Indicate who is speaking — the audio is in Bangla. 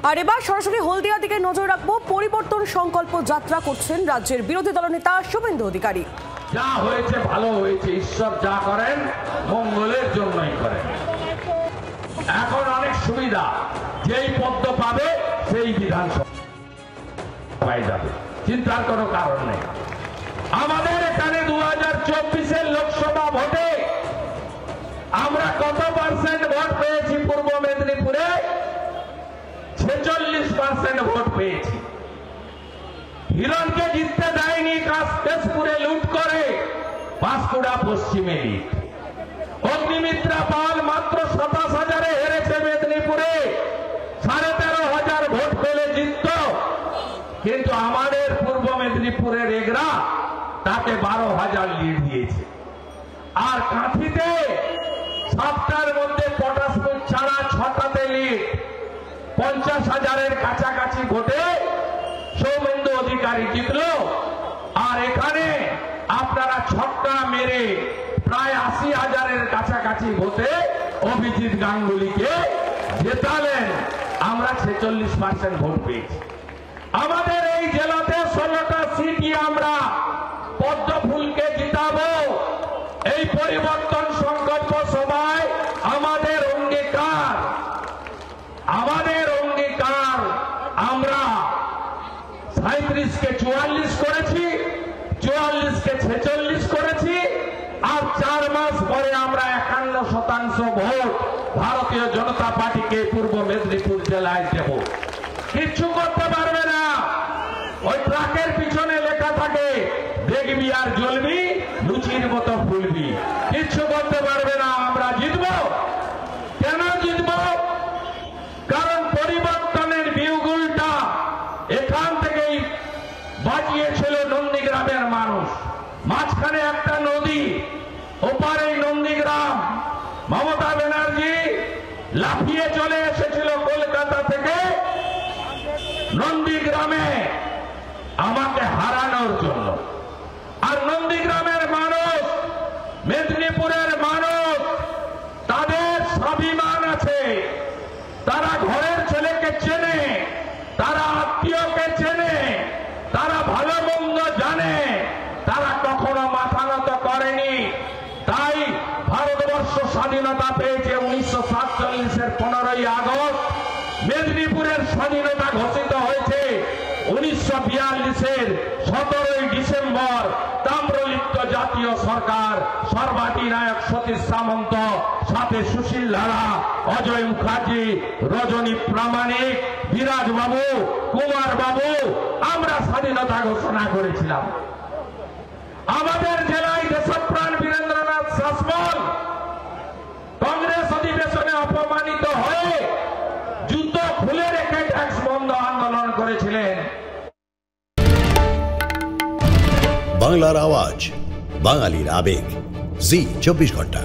Speaker 1: আর এবার সরাসরি হলদিয়া দিকে নজর রাখবো। পরিবর্তন সংকল্প যাত্রা করছেন রাজ্যের বিরোধী দলনেতা শুভেন্দু অধিকারী।
Speaker 2: যা হয়েছে ভালো হয়েছে, ঈশ্বর যা করেন মঙ্গলের জন্যই করেন। এখন অনেক সুবিধা, যেই পদ্ম পাবে সেই বিধানসভায় যাবে, চিন্তার কোনো কারণ নেই। আমাদের এখানে 2024-এর লোকসভা ভোটে আমরা কত পার্সেন্ট ভোট পেয়েছি? পূর্ব মেদিনীপুরে 46% ভোট পেয়েছি। হিরণকে জিততে দেয়নি কাশপুরে লুট করে, পাঁশকুড়া পশ্চিমে লিড। অগ্নিমিত্রা পাল মাত্র 27,000-এ হেরেছে মেদিনীপুরে, 13,500 ভোট পেলে জিতত। কিন্তু আমাদের পূর্ব মেদিনীপুরের এগরা তাকে 12,000 লিড দিয়েছে। আর কাঁথিতে 7টার মধ্যে পটাশপুর ছাড়া 6টাতে লিড, 50,000-এর কাছাকাছি ভোটে শুভেন্দু অধিকারী জিতল। আর এখানে আপনারা ছক্কা মেরে প্রায় 80,000-এর কাছাকাছি ভোটে অভিজিৎ গাঙ্গুলিকে জেতালেন। আমরা 46% ভোট পেয়েছি। আমাদের এই জেলাতে 16টা সিটই আমরা পদ্মফুলকে জিতাবো। এই পরিবর্তন সংকল্প সভায় আমাদের অঙ্গীকার, আমরা 37-কে 44 করেছি, 44-কে 46 করেছি। আর 4 মাস পরে আমরা 51% ভোট ভারতীয় জনতা পার্টিকে পূর্ব মেদিনীপুর জেলায় দেব। কিচ্ছু করতে পারবে না। ওই ট্রাকের পিছনে লেখা থাকে দেখবি আর জ্বলবি, লুচির মতো ফুলবি। কিচ্ছু করতে পারবে না। আমরা জিতব। কেন জিতব? কারণ পরিবর্তনের বিউগুলটা এখান থেকেই বাজিয়েছিল নন্দীগ্রামের মানুষ। মাঝখানে একটা নদী, ওপারে নন্দীগ্রাম। মমতা ব্যানার্জি লাফিয়ে চলে এসেছিল কলকাতা থেকে নন্দীগ্রামে আমাকে হারানোর জন্য। আর নন্দীগ্রামের মানুষ, মেদিনীপুরের মানুষ, তাদের স্বাভিমান আছে। তারা ঘরের ছেলেকে চেনে, তারা আত্মীয়কে চেনে, তারা ভালো মন্দ জানে, তারা কখনো মাথা নত করেনি। তাই ভারতবর্ষ স্বাধীনতা পেয়েছে 1947-এর 15ই আগস্ট। মেদিনীপুরের স্বাধীনতা ঘোষিত হয়েছে 1942-এর 17ই ডিসেম্বর। তাম্রলিপ্ত জাতীয় সরকার, সর্বাধিনায়ক সতীশ সামন্ত, সাথে সুশীল লারা, অজয় মুখার্জি, রজনী প্রামাণিক, বিরাজ বাবু, কুমার বাবু, আমরা স্বাধীনতা ঘোষণা করেছিলাম। আমাদের জেলায় দেশপ্রাণ বীরেন্দ্রনাথ শাসমল কংগ্রেস অধিবেশনে অপমানিত হয়ে জুতো খুলে রেখে ট্যাক্স বন্ধ আন্দোলন করেছিলেন।
Speaker 3: বাংলার আওয়াজ, বাঙালির আবেগ, জি 24 ঘন্টা।